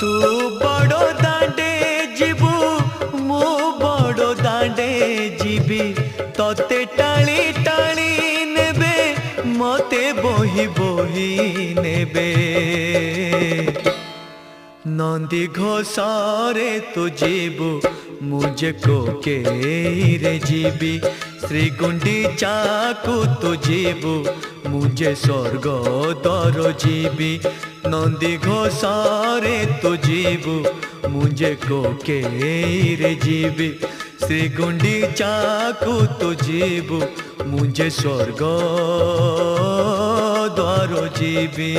तू बड़ो दांडे जीबू मु बड़ो दांडे जीबी तोते टाणी टाणी नेबे मते बोही बोही नेबे नंदी घोषारे तू जीबू मुझे को के रे जीबी श्री गुंडीचा को तू जीबू मुझे स्वर्ग दर जीबी नंदी घोषारे तू जीबू मुझे को के रे जीबी श्री गुंडीचा को तू जीबू मुझे स्वर्ग द्वार जीबी।